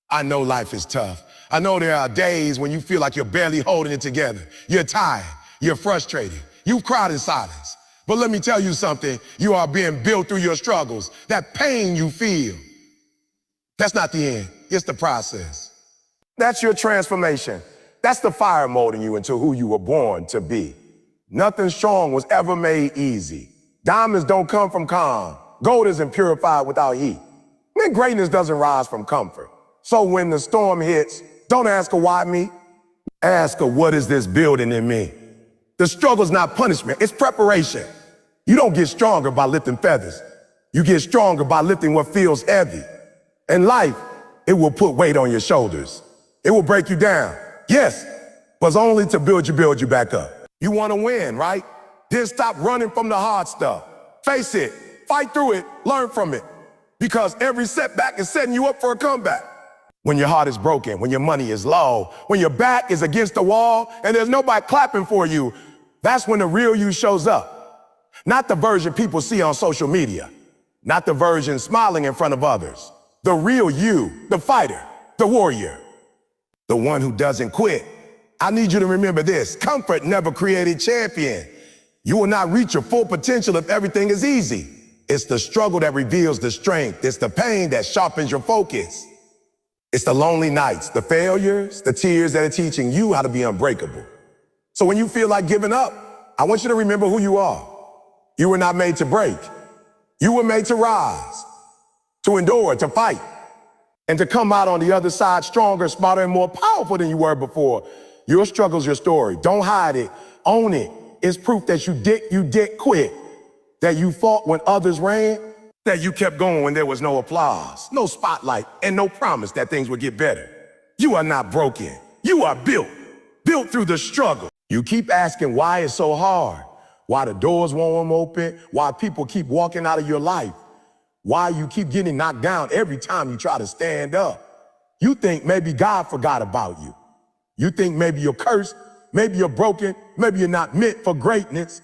I know life is tough. I know there are days when you feel like you're barely holding it together. You're tired. You're frustrated. You've cried in silence. But let me tell you something. You are being built through your struggles. That pain you feel, that's not the end. It's the process. That's your transformation. That's the fire molding you into who you were born to be. Nothing strong was ever made easy. Diamonds don't come from calm. Gold isn't purified without heat. And greatness doesn't rise from comfort. So when the storm hits, don't ask her why me. Ask her, what is this building in me? The struggle's not punishment, it's preparation. You don't get stronger by lifting feathers. You get stronger by lifting what feels heavy. In life, it will put weight on your shoulders. It will break you down. Yes, but it's only to build you back up. You want to win, right? Then stop running from the hard stuff. Face it, fight through it, learn from it. Because every setback is setting you up for a comeback. When your heart is broken, when your money is low, when your back is against the wall and there's nobody clapping for you, that's when the real you shows up. Not the version people see on social media. Not the version smiling in front of others. The real you, the fighter, the warrior, the one who doesn't quit. I need you to remember this. Comfort never created champion. You will not reach your full potential if everything is easy. It's the struggle that reveals the strength. It's the pain that sharpens your focus. It's the lonely nights, the failures, the tears that are teaching you how to be unbreakable. So when you feel like giving up, I want you to remember who you are. You were not made to break. You were made to rise, to endure, to fight, and to come out on the other side stronger, smarter, and more powerful than you were before. Your struggle's your story. Don't hide it. Own it. It's proof that you didn't quit, that you fought when others ran, that you kept going when there was no applause, no spotlight, and no promise that things would get better. You are not broken. You are built through the struggle. You keep asking why it's so hard, why the doors won't open, why people keep walking out of your life, why you keep getting knocked down every time you try to stand up. You think maybe God forgot about you. You think maybe you're cursed, maybe you're broken, maybe you're not meant for greatness.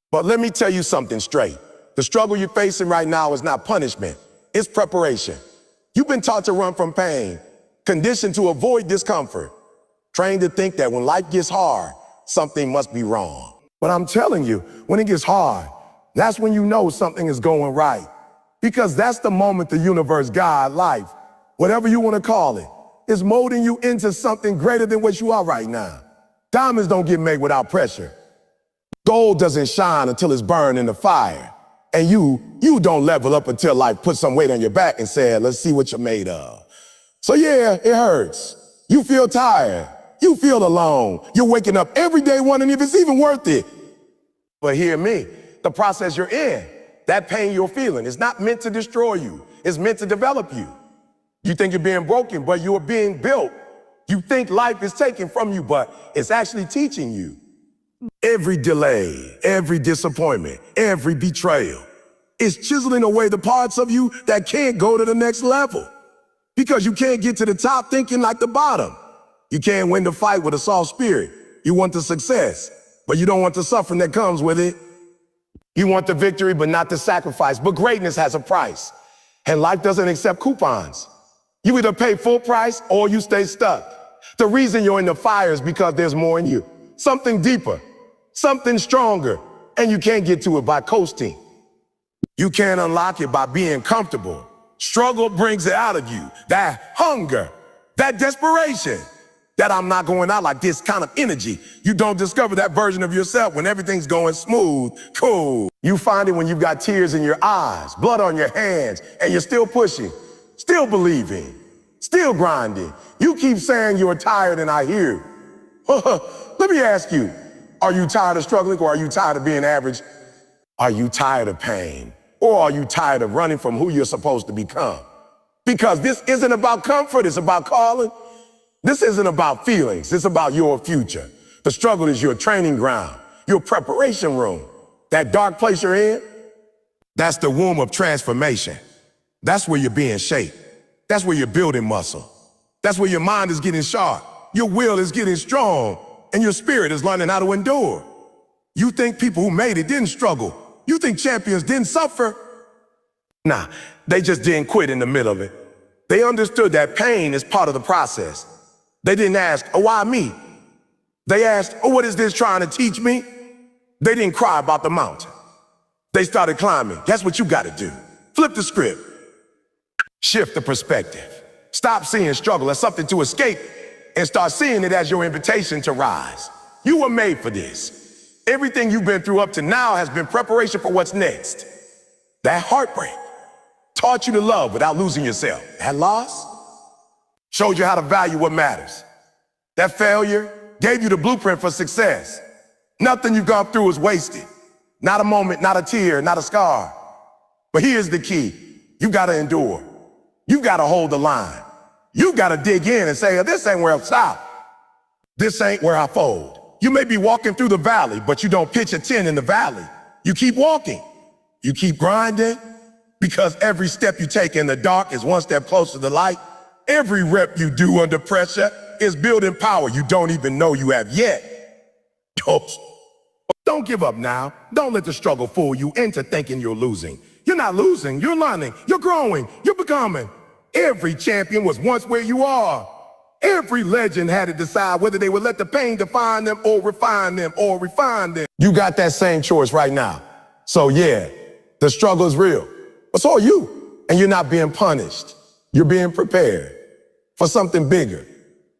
But let me tell you something straight. The struggle you're facing right now is not punishment, it's preparation. You've been taught to run from pain, conditioned to avoid discomfort, trained to think that when life gets hard, something must be wrong. But I'm telling you, when it gets hard, that's when you know something is going right. Because that's the moment the universe, God, life, whatever you want to call it, is molding you into something greater than what you are right now. Diamonds don't get made without pressure. Gold doesn't shine until it's burned in the fire. And you don't level up until life puts some weight on your back and said, let's see what you're made of. So yeah, it hurts. You feel tired. You feel alone. You're waking up every day wondering if it's even worth it. But hear me, the process you're in, that pain you're feeling is not meant to destroy you. It's meant to develop you. You think you're being broken, but you are being built. You think life is taken from you, but it's actually teaching you. Every delay, every disappointment, every betrayal is chiseling away the parts of you that can't go to the next level. Because you can't get to the top thinking like the bottom. You can't win the fight with a soft spirit. You want the success, but you don't want the suffering that comes with it. You want the victory, but not the sacrifice. But greatness has a price, and life doesn't accept coupons. You either pay full price or you stay stuck. The reason you're in the fire is because there's more in you. Something deeper, something stronger, and you can't get to it by coasting. You can't unlock it by being comfortable. Struggle brings it out of you. That hunger, that desperation, that I'm not going out like this kind of energy. You don't discover that version of yourself when everything's going smooth, cool. You find it when you've got tears in your eyes, blood on your hands, and you're still pushing, still believing, still grinding. You keep saying you're tired, and I hear you. Let me ask you, are you tired of struggling, or are you tired of being average? Are you tired of pain? Or are you tired of running from who you're supposed to become? Because this isn't about comfort, it's about calling. This isn't about feelings, it's about your future. The struggle is your training ground, your preparation room. That dark place you're in, that's the womb of transformation. That's where you're being shaped. That's where you're building muscle. That's where your mind is getting sharp, your will is getting strong, and your spirit is learning how to endure. You think people who made it didn't struggle. You think champions didn't suffer? Nah, they just didn't quit in the middle of it. They understood that pain is part of the process. They didn't ask, oh, why me? They asked, oh, what is this trying to teach me? They didn't cry about the mountain. They started climbing. That's what you got to do. Flip the script. Shift the perspective. Stop seeing struggle as something to escape and start seeing it as your invitation to rise. You were made for this. Everything you've been through up to now has been preparation for what's next. That heartbreak taught you to love without losing yourself. That loss showed you how to value what matters. That failure gave you the blueprint for success. Nothing you've gone through is wasted. Not a moment, not a tear, not a scar. But here's the key. You gotta endure. You gotta hold the line. You gotta dig in and say, this ain't where I stop. This ain't where I fold. You may be walking through the valley, but you don't pitch a tent in the valley. You keep walking. You keep grinding, because every step you take in the dark is one step closer to the light. Every rep you do under pressure is building power you don't even know you have yet. Don't give up now. Don't let the struggle fool you into thinking you're losing. You're not losing, you're learning, you're growing, you're becoming. Every champion was once where you are. Every legend had to decide whether they would let the pain define them or refine them or refine them. You got that same choice right now. So yeah, the struggle is real, but so are you. And you're not being punished. You're being prepared for something bigger,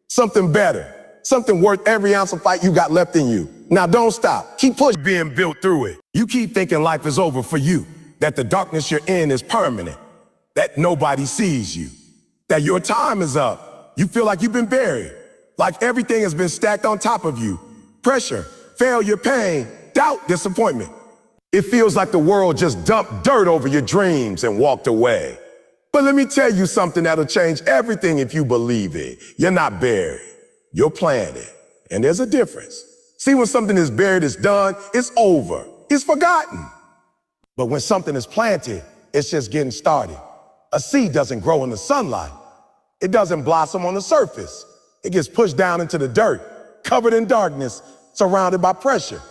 something better, something worth every ounce of fight you got left in you. Now don't stop. Keep pushing, being built through it. You keep thinking life is over for you, that the darkness you're in is permanent, that nobody sees you, that your time is up. You feel like you've been buried, like everything has been stacked on top of you. Pressure, failure, pain, doubt, disappointment. It feels like the world just dumped dirt over your dreams and walked away. But let me tell you something that'll change everything if you believe it. You're not buried, you're planted. And there's a difference. See, when something is buried, it's done, it's over, it's forgotten. But when something is planted, it's just getting started. A seed doesn't grow in the sunlight. It doesn't blossom on the surface. It gets pushed down into the dirt, covered in darkness, surrounded by pressure.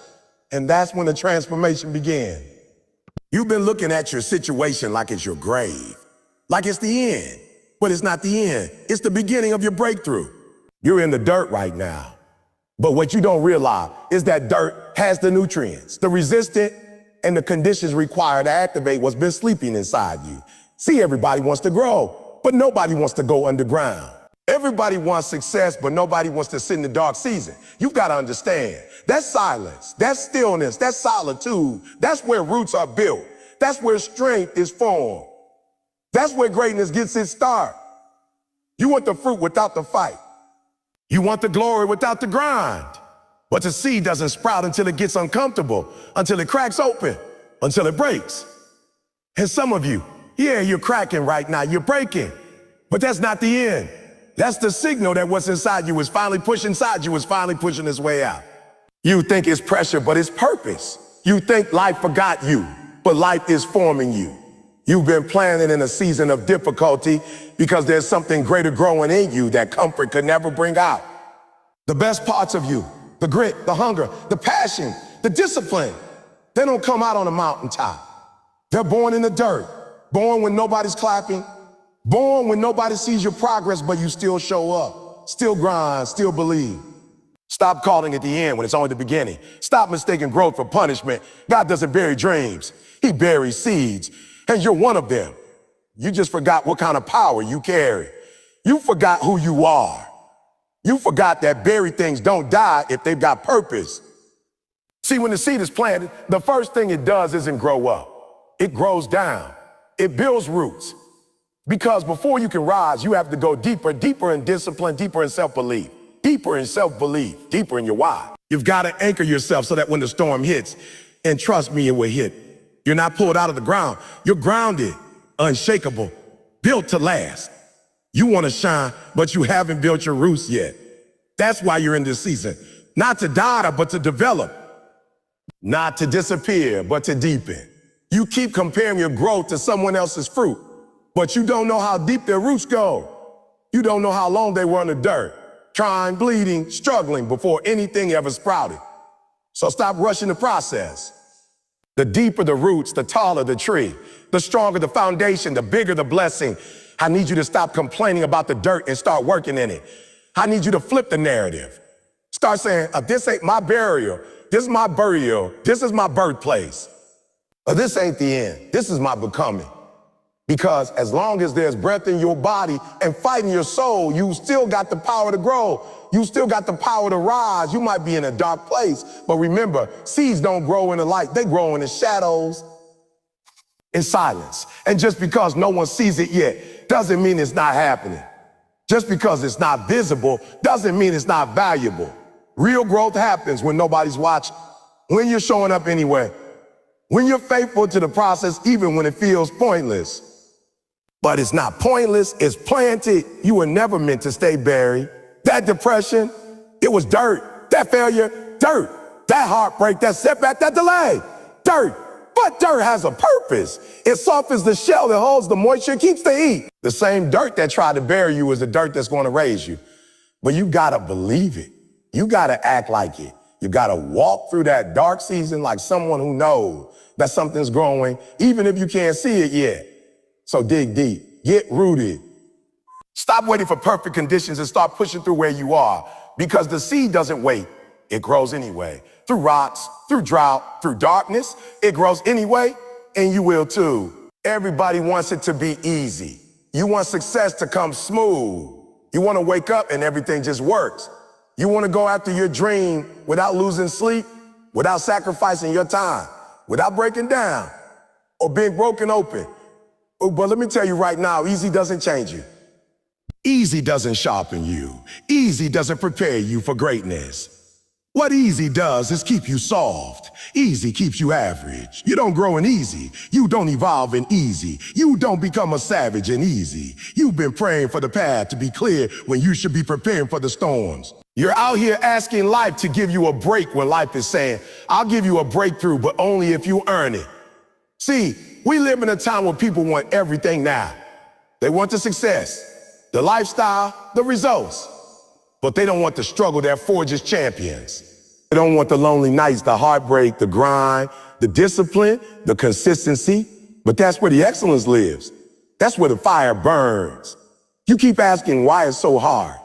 And that's when the transformation began. You've been looking at your situation like it's your grave, like it's the end. But it's not the end. It's the beginning of your breakthrough. You're in the dirt right now. But what you don't realize is that dirt has the nutrients, the resistant, and the conditions required to activate what's been sleeping inside you. See, everybody wants to grow, but nobody wants to go underground. Everybody wants success, but nobody wants to sit in the dark season. You've got to understand, that silence, that stillness, that solitude, that's where roots are built. That's where strength is formed. That's where greatness gets its start. You want the fruit without the fight. You want the glory without the grind. But the seed doesn't sprout until it gets uncomfortable, until it cracks open, until it breaks. And some of you, yeah, you're cracking right now, you're breaking. But that's not the end. That's the signal that what's inside you is finally pushing its way out. You think it's pressure, but it's purpose. You think life forgot you, but life is forming you. You've been planted in a season of difficulty because there's something greater growing in you that comfort could never bring out. The best parts of you, the grit, the hunger, the passion, the discipline, they don't come out on a mountaintop. They're born in the dirt, born when nobody's clapping, born when nobody sees your progress, but you still show up, still grind, still believe. Stop calling it the end when it's only the beginning. Stop mistaking growth for punishment. God doesn't bury dreams. He buries seeds, and you're one of them. You just forgot what kind of power you carry. You forgot who you are. You forgot that buried things don't die if they've got purpose. See, when the seed is planted, the first thing it does isn't grow up. It grows down. It builds roots. Because before you can rise, you have to go deeper, deeper in discipline, deeper in self-belief, deeper in your why. You've got to anchor yourself so that when the storm hits, and trust me, it will hit. You're not pulled out of the ground. You're grounded, unshakable, built to last. You want to shine, but you haven't built your roots yet. That's why you're in this season. Not to die, but to develop. Not to disappear, but to deepen. You keep comparing your growth to someone else's fruit, but you don't know how deep their roots go. You don't know how long they were in the dirt, trying, bleeding, struggling before anything ever sprouted. So stop rushing the process. The deeper the roots, the taller the tree, the stronger the foundation, the bigger the blessing. I need you to stop complaining about the dirt and start working in it. I need you to flip the narrative. Start saying, this ain't my burial. This is my burial. This is my birthplace. But this ain't the end. This is my becoming. Because as long as there's breath in your body and fight in your soul, you still got the power to grow. You still got the power to rise. You might be in a dark place, but remember, seeds don't grow in the light. They grow in the shadows, in silence. And just because no one sees it yet doesn't mean it's not happening. Just because it's not visible doesn't mean it's not valuable. Real growth happens when nobody's watching, when you're showing up anyway, when you're faithful to the process even when it feels pointless. But it's not pointless, it's planted. You were never meant to stay buried. That depression, it was dirt. That failure, dirt. That heartbreak, that setback, that delay, dirt. But dirt has a purpose. It softens the shell that holds the moisture, keeps the heat. The same dirt that tried to bury you is the dirt that's going to raise you. But you gotta believe it. You gotta act like it. You gotta walk through that dark season like someone who knows that something's growing, even if you can't see it yet. So dig deep, get rooted. Stop waiting for perfect conditions and start pushing through where you are, because the seed doesn't wait, it grows anyway. Through rocks, through drought, through darkness, it grows anyway, and you will too. Everybody wants it to be easy. You want success to come smooth. You want to wake up and everything just works. You want to go after your dream without losing sleep, without sacrificing your time, without breaking down or being broken open. But let me tell you right now, easy doesn't change you. Easy doesn't sharpen you. Easy doesn't prepare you for greatness. What easy does is keep you soft. Easy keeps you average. You don't grow in easy. You don't evolve in easy. You don't become a savage in easy. You've been praying for the path to be clear when you should be preparing for the storms. You're out here asking life to give you a break when life is saying, I'll give you a breakthrough, but only if you earn it. See, we live in a time where people want everything now. They want the success, the lifestyle, the results, but they don't want the struggle that forges champions. They don't want the lonely nights, the heartbreak, the grind, the discipline, the consistency, but that's where the excellence lives. That's where the fire burns. You keep asking why it's so hard,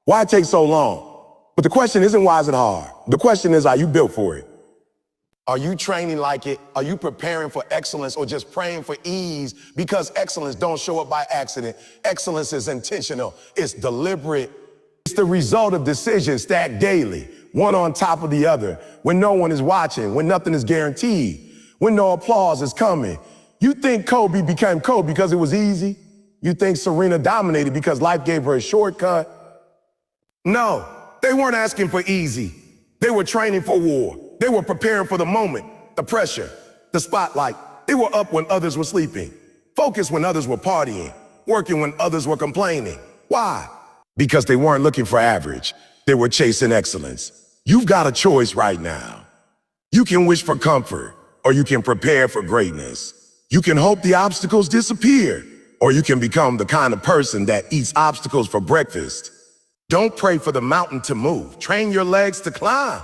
why it takes so long, but the question isn't why is it hard? The question is, are you built for it? Are you training like it? Are you preparing for excellence or just praying for ease? Because excellence don't show up by accident. Excellence is intentional. It's deliberate. It's the result of decisions stacked daily, one on top of the other, when no one is watching, when nothing is guaranteed, when no applause is coming. You think Kobe became Kobe because it was easy? You think Serena dominated because life gave her a shortcut? No, they weren't asking for easy. They were training for war. They were preparing for the moment, the pressure, the spotlight. They were up when others were sleeping, focused when others were partying, working when others were complaining. Why? Because they weren't looking for average. They were chasing excellence. You've got a choice right now. You can wish for comfort, or you can prepare for greatness. You can hope the obstacles disappear, or you can become the kind of person that eats obstacles for breakfast. Don't pray for the mountain to move. Train your legs to climb.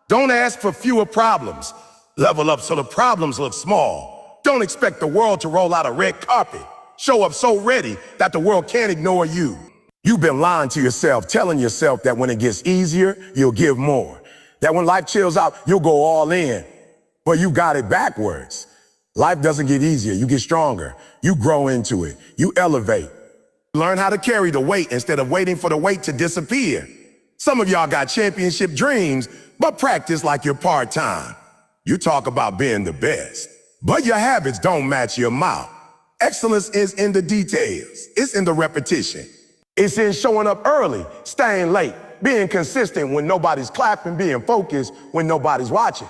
Don't ask for fewer problems. Level up so the problems look small. Don't expect the world to roll out a red carpet. Show up so ready that the world can't ignore you. You've been lying to yourself, telling yourself that when it gets easier, you'll give more. That when life chills out, you'll go all in. But you got it backwards. Life doesn't get easier, you get stronger. You grow into it, you elevate. Learn how to carry the weight instead of waiting for the weight to disappear. Some of y'all got championship dreams, but practice like you're part-time. You talk about being the best, but your habits don't match your mouth. Excellence is in the details. It's in the repetition. It's in showing up early, staying late, being consistent when nobody's clapping, being focused when nobody's watching.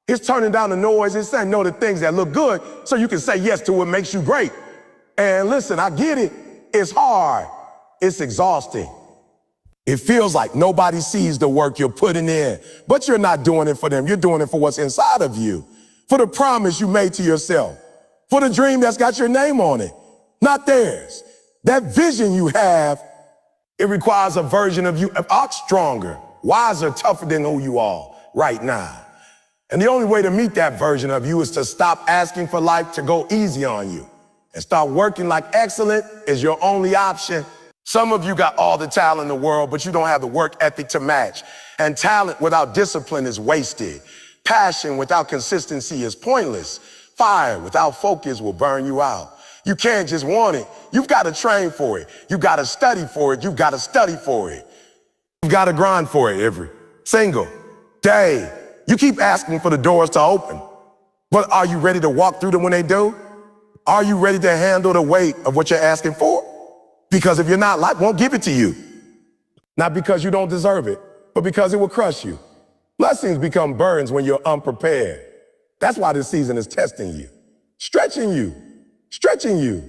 It's turning down the noise. It's saying no to things that look good so you can say yes to what makes you great. And listen, I get it. It's hard. It's exhausting. It feels like nobody sees the work you're putting in, but you're not doing it for them. You're doing it for what's inside of you, for the promise you made to yourself, for the dream that's got your name on it, not theirs. That vision you have, it requires a version of you, stronger, wiser, tougher than who you are right now. And the only way to meet that version of you is to stop asking for life to go easy on you and start working like excellent is your only option. Some of you got all the talent in the world, but you don't have the work ethic to match. And talent without discipline is wasted. Passion without consistency is pointless. Fire without focus will burn you out. You can't just want it. You've got to train for it. You've got to study for it. You've got to study for it. You've got to grind for it every single day. You keep asking for the doors to open, but are you ready to walk through them when they do? Are you ready to handle the weight of what you're asking for? Because if you're not, life won't give it to you. Not because you don't deserve it, but because it will crush you. Blessings become burdens when you're unprepared. That's why this season is testing you, stretching you,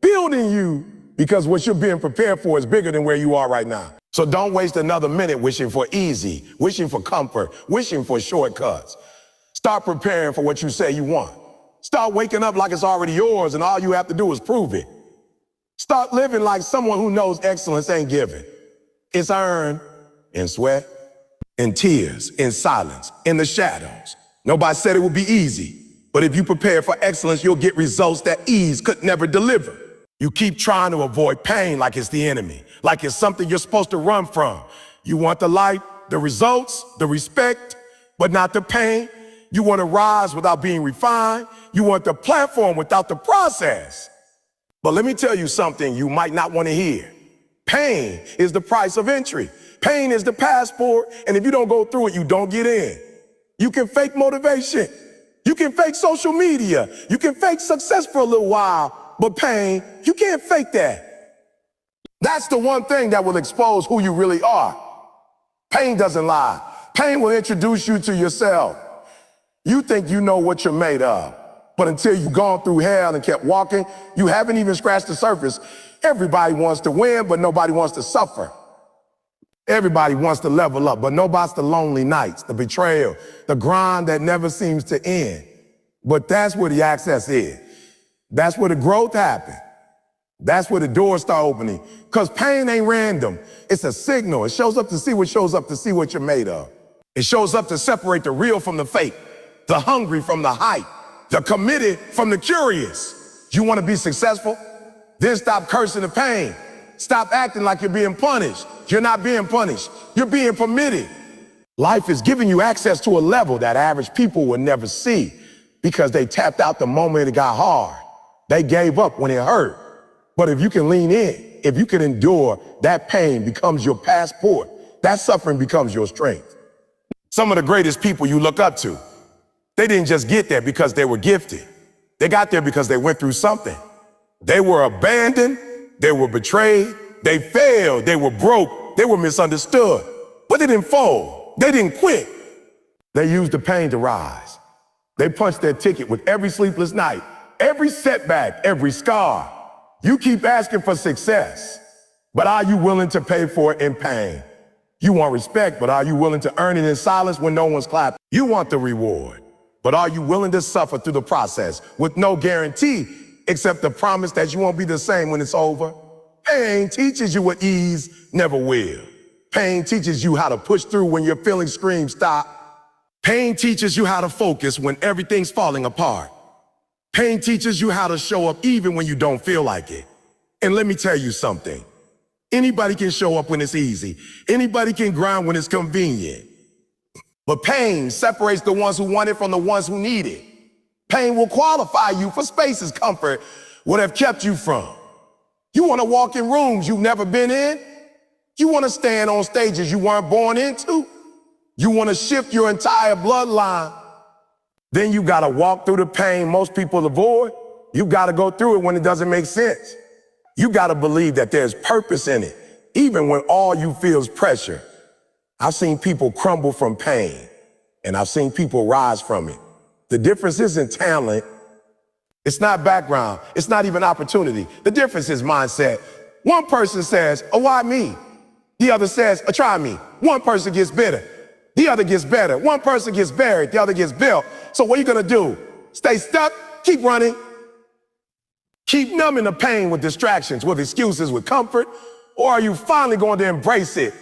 building you, because what you're being prepared for is bigger than where you are right now. So don't waste another minute wishing for easy, wishing for comfort, wishing for shortcuts. Start preparing for what you say you want. Start waking up like it's already yours and all you have to do is prove it. Start living like someone who knows excellence ain't given. It's earned in sweat, in tears, in silence, in the shadows. Nobody said it would be easy, but if you prepare for excellence, you'll get results that ease could never deliver. You keep trying to avoid pain like it's the enemy, like it's something you're supposed to run from. You want the light, the results, the respect, but not the pain. You want to rise without being refined. You want the platform without the process. But let me tell you something you might not want to hear. Pain is the price of entry. Pain is the passport, and if you don't go through it, you don't get in. You can fake motivation. You can fake social media. You can fake success for a little while, but pain, you can't fake that. That's the one thing that will expose who you really are. Pain doesn't lie. Pain will introduce you to yourself. You think you know what you're made of, but until you've gone through hell and kept walking, you haven't even scratched the surface. Everybody wants to win, but nobody wants to suffer. Everybody wants to level up, but nobody's the lonely nights, the betrayal, the grind that never seems to end. But that's where the access is. That's where the growth happens. That's where the doors start opening. Because pain ain't random. It's a signal. It shows up to see what shows up to see what you're made of. It shows up to separate the real from the fake, the hungry from the hype, the committed from the curious. You want to be successful? Then stop cursing the pain. Stop acting like you're being punished. You're not being punished. You're being permitted. Life is giving you access to a level that average people will never see because they tapped out the moment it got hard. They gave up when it hurt. But if you can lean in, if you can endure, that pain becomes your passport. That suffering becomes your strength. Some of the greatest people you look up to, they didn't just get there because they were gifted. They got there because they went through something. They were abandoned. They were betrayed. They failed. They were broke. They were misunderstood. But they didn't fold. They didn't quit. They used the pain to rise. They punched their ticket with every sleepless night, every setback, every scar. You keep asking for success, but are you willing to pay for it in pain? You want respect, but are you willing to earn it in silence when no one's clapping? You want the reward, but are you willing to suffer through the process with no guarantee except the promise that you won't be the same when it's over? Pain teaches you what ease never will. Pain teaches you how to push through when your feelings scream stop. Pain teaches you how to focus when everything's falling apart. Pain teaches you how to show up even when you don't feel like it. And let me tell you something. Anybody can show up when it's easy. Anybody can grind when it's convenient. But pain separates the ones who want it from the ones who need it. Pain will qualify you for spaces comfort would have kept you from. You want to walk in rooms you've never been in? You want to stand on stages you weren't born into? You want to shift your entire bloodline? Then you got to walk through the pain most people avoid. You got to go through it when it doesn't make sense. You got to believe that there's purpose in it, even when all you feel is pressure. I've seen people crumble from pain, and I've seen people rise from it. The difference isn't talent. It's not background. It's not even opportunity. The difference is mindset. One person says, oh, why me? The other says, oh, try me. One person gets bitter. The other gets better. One person gets buried. The other gets built. So what are you going to do? Stay stuck? Keep running. Keep numbing the pain with distractions, with excuses, with comfort? Or are you finally going to embrace it?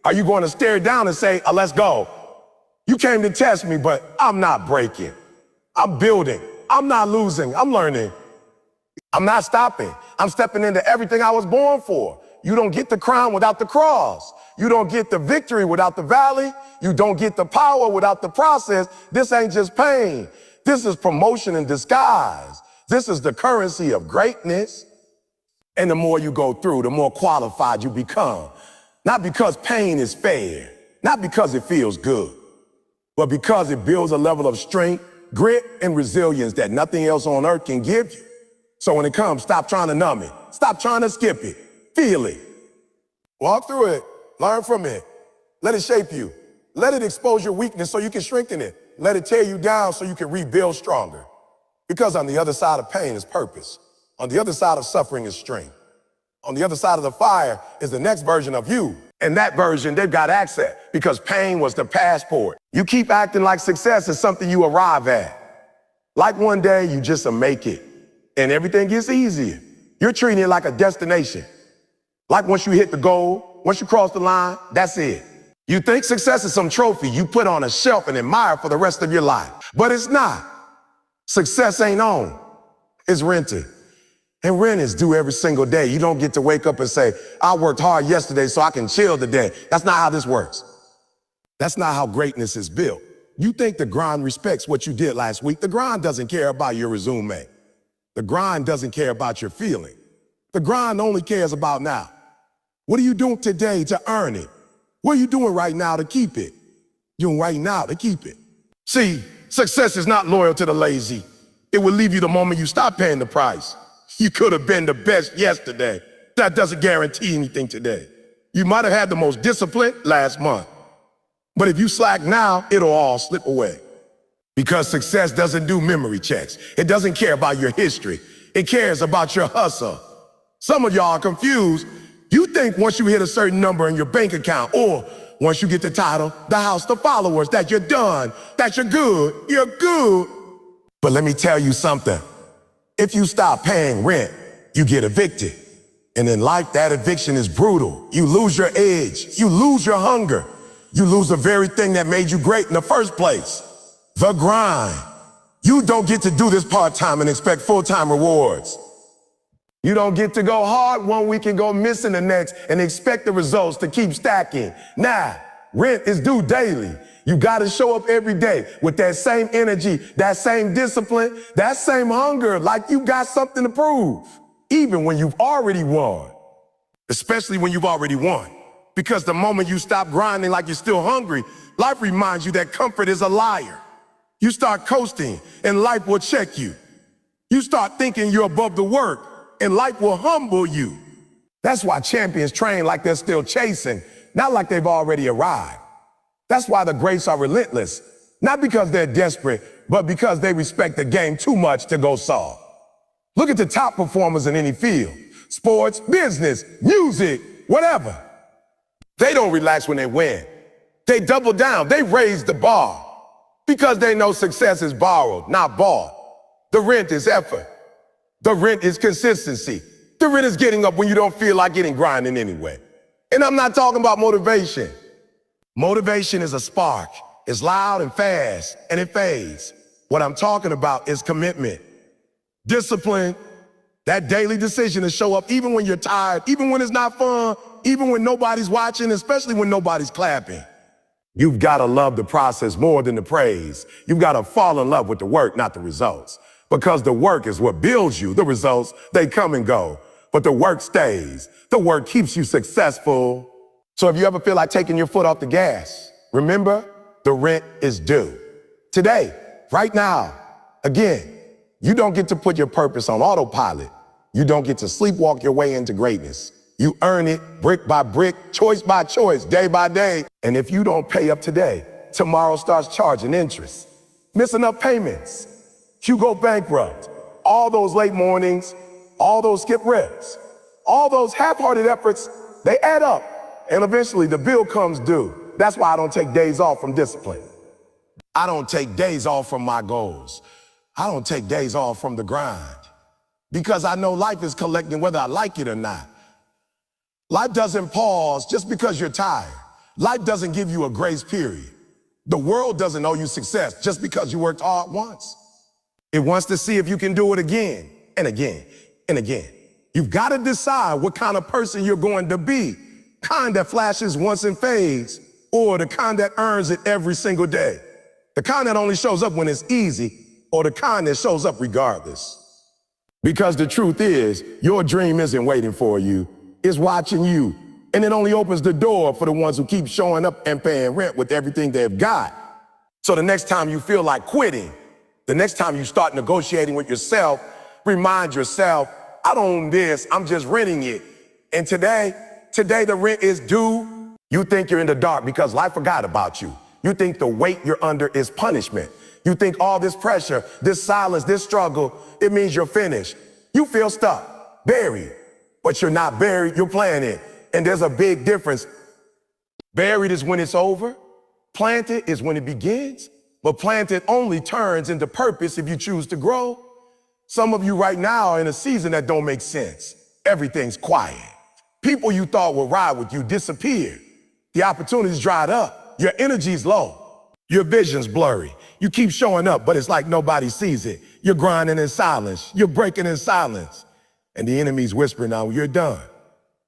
Are you going to stare it down and say, oh, let's go? You came to test me, but I'm not breaking. I'm building. I'm not losing. I'm learning. I'm not stopping. I'm stepping into everything I was born for. You don't get the crown without the cross. You don't get the victory without the valley. You don't get the power without the process. This ain't just pain. This is promotion in disguise. This is the currency of greatness. And the more you go through, the more qualified you become. Not because pain is fair, not because it feels good, but because it builds a level of strength, grit, and resilience that nothing else on earth can give you. So when it comes, stop trying to numb it. Stop trying to skip it. Feel it. Walk through it. Learn from it. Let it shape you. Let it expose your weakness so you can strengthen it. Let it tear you down so you can rebuild stronger. Because on the other side of pain is purpose. On the other side of suffering is strength. On the other side of the fire is the next version of you. And that version, they've got access because pain was the passport. You keep acting like success is something you arrive at. Like one day you just make it and everything gets easier. You're treating it like a destination. Like once you hit the goal, once you cross the line, that's it. You think success is some trophy you put on a shelf and admire for the rest of your life. But it's not. Success ain't owned, it's rented. And rent is due every single day. You don't get to wake up and say, I worked hard yesterday so I can chill today. That's not how this works. That's not how greatness is built. You think the grind respects what you did last week. The grind doesn't care about your resume. The grind doesn't care about your feeling. The grind only cares about now. What are you doing today to earn it? What are you doing right now to keep it? You're doing right now to keep it. See, success is not loyal to the lazy. It will leave you the moment you stop paying the price. You could have been the best yesterday. That doesn't guarantee anything today. You might have had the most discipline last month. But if you slack now, it'll all slip away. Because success doesn't do memory checks. It doesn't care about your history. It cares about your hustle. Some of y'all are confused. You think once you hit a certain number in your bank account, or once you get the title, the house, the followers, that you're done, that you're good, you're good. But let me tell you something. If you stop paying rent, you get evicted. And in life, that eviction is brutal. You lose your edge. You lose your hunger. You lose the very thing that made you great in the first place. The grind. You don't get to do this part-time and expect full-time rewards. You don't get to go hard one week and go missing the next and expect the results to keep stacking. Nah, rent is due daily. You gotta show up every day with that same energy, that same discipline, that same hunger, like you got something to prove, even when you've already won. Especially when you've already won. Because the moment you stop grinding like you're still hungry, life reminds you that comfort is a liar. You start coasting and life will check you. You start thinking you're above the work and life will humble you. That's why champions train like they're still chasing, not like they've already arrived. That's why the greats are relentless, not because they're desperate, but because they respect the game too much to go soft. Look at the top performers in any field, sports, business, music, whatever. They don't relax when they win. They double down, they raise the bar because they know success is borrowed, not bought. The rent is effort. The rent is consistency. The rent is getting up when you don't feel like getting grinding anyway. And I'm not talking about motivation. Motivation is a spark. It's loud and fast, and it fades. What I'm talking about is commitment. Discipline, that daily decision to show up even when you're tired, even when it's not fun, even when nobody's watching, especially when nobody's clapping. You've got to love the process more than the praise. You've got to fall in love with the work, not the results. Because the work is what builds you. The results, they come and go. But the work stays. The work keeps you successful. So if you ever feel like taking your foot off the gas, remember, the rent is due. Today, right now, again, you don't get to put your purpose on autopilot. You don't get to sleepwalk your way into greatness. You earn it brick by brick, choice by choice, day by day. And if you don't pay up today, tomorrow starts charging interest. Missing up payments. You go bankrupt. All those late mornings, all those skip reps, all those half-hearted efforts, they add up. And eventually the bill comes due. That's why I don't take days off from discipline. I don't take days off from my goals. I don't take days off from the grind. Because I know life is collecting whether I like it or not. Life doesn't pause just because you're tired. Life doesn't give you a grace period. The world doesn't owe you success just because you worked hard once. It wants to see if you can do it again and again and again. You've got to decide what kind of person you're going to be. Kind that flashes once and fades, or the kind that earns it every single day. The kind that only shows up when it's easy, or the kind that shows up regardless. Because the truth is, your dream isn't waiting for you, it's watching you. And it only opens the door for the ones who keep showing up and paying rent with everything they've got. So the next time you feel like quitting, the next time you start negotiating with yourself, remind yourself, I don't own this, I'm just renting it. And today the rent is due. You think you're in the dark because life forgot about you. You think the weight you're under is punishment. You think all this pressure, this silence, this struggle, it means you're finished. You feel stuck, buried, but you're not buried, you're planted. And there's a big difference. Buried is when it's over. Planted is when it begins. But planted only turns into purpose if you choose to grow. Some of you right now are in a season that don't make sense. Everything's quiet. People you thought would ride with you disappeared. The opportunities dried up. Your energy's low. Your vision's blurry. You keep showing up, but it's like nobody sees it. You're grinding in silence. You're breaking in silence. And the enemy's whispering now, you're done.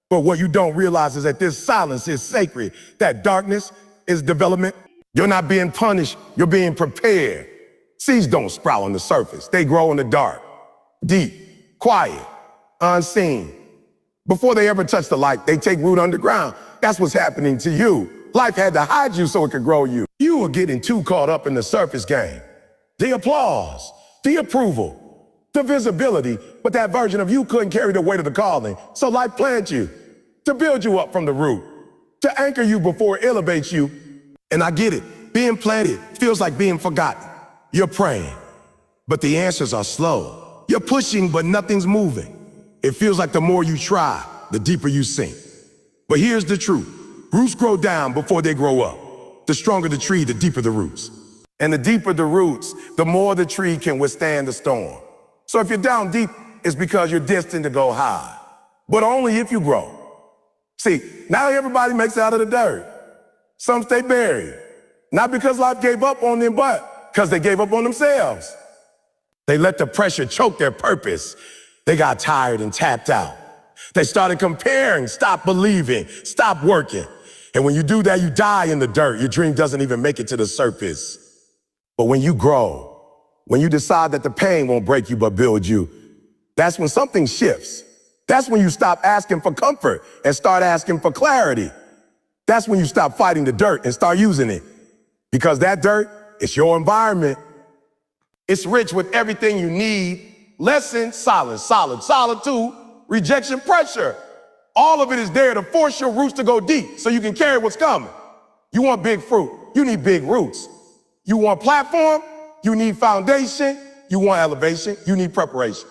But what you don't realize is that this silence is sacred. That darkness is development. You're not being punished. You're being prepared. Seeds don't sprout on the surface. They grow in the dark, deep, quiet, unseen. Before they ever touch the light, they take root underground. That's what's happening to you. Life had to hide you so it could grow you. You were getting too caught up in the surface game. The applause, the approval, the visibility, but that version of you couldn't carry the weight of the calling. So life planted you to build you up from the root, to anchor you before it elevates you. And I get it. Being planted feels like being forgotten. You're praying, but the answers are slow. You're pushing, but nothing's moving. It feels like the more you try, the deeper you sink. But here's the truth. Roots grow down before they grow up. The stronger the tree, the deeper the roots. And the deeper the roots, the more the tree can withstand the storm. So if you're down deep, it's because you're destined to go high. But only if you grow. See, now everybody makes it out of the dirt. Some stay buried. Not because life gave up on them, but because they gave up on themselves. They let the pressure choke their purpose. They got tired and tapped out. They started comparing, stopped believing, stopped working. And when you do that, you die in the dirt. Your dream doesn't even make it to the surface. But when you grow, when you decide that the pain won't break you but build you, that's when something shifts. That's when you stop asking for comfort and start asking for clarity. That's when you stop fighting the dirt and start using it. Because that dirt, it's your environment. It's rich with everything you need. Lessons, silence, solitude, rejection, pressure. All of it is there to force your roots to go deep so you can carry what's coming. You want big fruit, you need big roots. You want platform, you need foundation. You want elevation, you need preparation.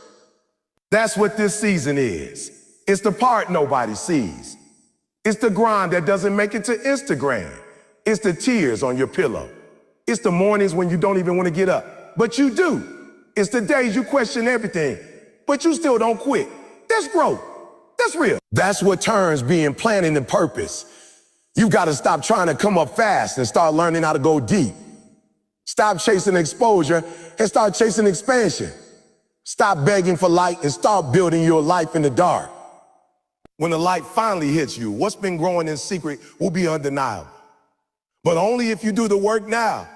That's what this season is. It's the part nobody sees. It's the grind that doesn't make it to Instagram. It's the tears on your pillow. It's the mornings when you don't even want to get up, but you do. It's the days you question everything, but you still don't quit. That's growth. That's real. That's what turns being planted into purpose. You've got to stop trying to come up fast and start learning how to go deep. Stop chasing exposure and start chasing expansion. Stop begging for light and start building your life in the dark. When the light finally hits you, what's been growing in secret will be undeniable. But only if you do the work now.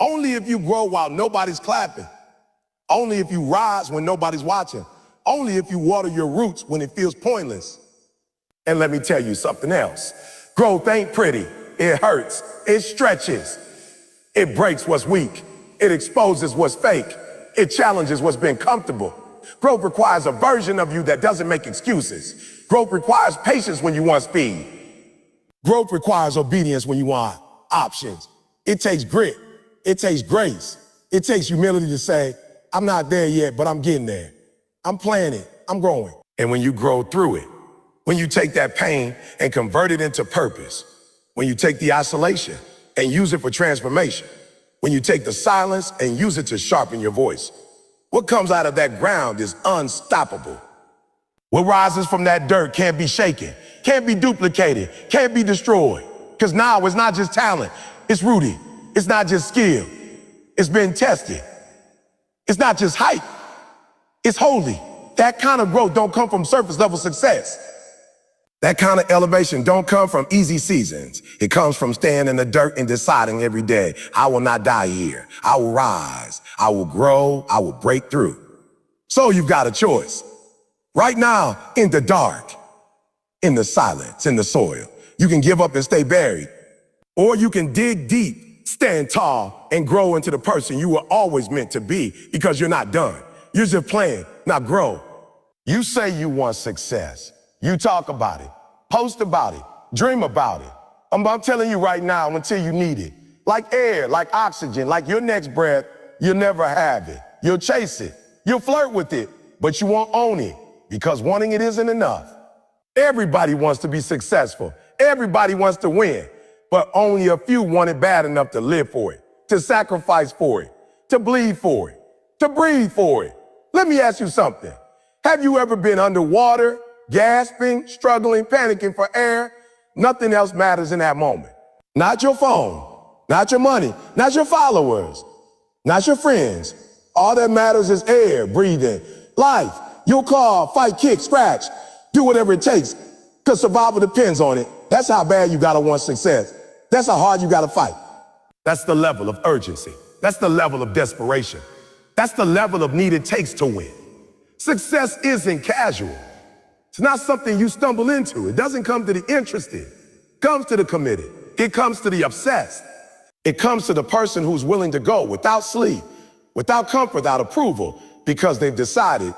Only if you grow while nobody's clapping. Only if you rise when nobody's watching. Only if you water your roots when it feels pointless. And let me tell you something else. Growth ain't pretty. It hurts. It stretches. It breaks what's weak. It exposes what's fake. It challenges what's been comfortable. Growth requires a version of you that doesn't make excuses. Growth requires patience when you want speed. Growth requires obedience when you want options. It takes grit. It takes grace. It takes humility to say, I'm not there yet, but I'm getting there. I'm planning. I'm growing. And when you grow through it, when you take that pain and convert it into purpose, when you take the isolation and use it for transformation, when you take the silence and use it to sharpen your voice, what comes out of that ground is unstoppable. What rises from that dirt can't be shaken, can't be duplicated, can't be destroyed. Because now it's not just talent, it's rooted. It's not just skill, it's been tested. It's not just hype, it's holy. That kind of growth don't come from surface level success. That kind of elevation don't come from easy seasons. It comes from staying in the dirt and deciding every day, I will not die here. I will rise. I will grow. I will break through. So you've got a choice. Right now, in the dark, in the silence, in the soil, you can give up and stay buried. Or you can dig deep, stand tall, and grow into the person you were always meant to be, because you're not done. You're just playing, not grow. You say you want success. You talk about it, post about it, dream about it. I'm telling you right now, until you need it. Like air, like oxygen, like your next breath, you'll never have it. You'll chase it. You'll flirt with it, but you won't own it, because wanting it isn't enough. Everybody wants to be successful. Everybody wants to win, but only a few want it bad enough to live for it, to sacrifice for it, to bleed for it, to breathe for it. Let me ask you something. Have you ever been underwater, gasping, struggling, panicking for air? Nothing else matters in that moment. Not your phone, not your money, not your followers, not your friends. All that matters is air, breathing, life. You'll claw, fight, kick, scratch, do whatever it takes, because survival depends on it. That's how bad you gotta want success. That's how hard you gotta fight. That's the level of urgency. That's the level of desperation. That's the level of need it takes to win. Success isn't casual. It's not something you stumble into. It doesn't come to the interested. It comes to the committed. It comes to the obsessed. It comes to the person who's willing to go without sleep, without comfort, without approval, because they've decided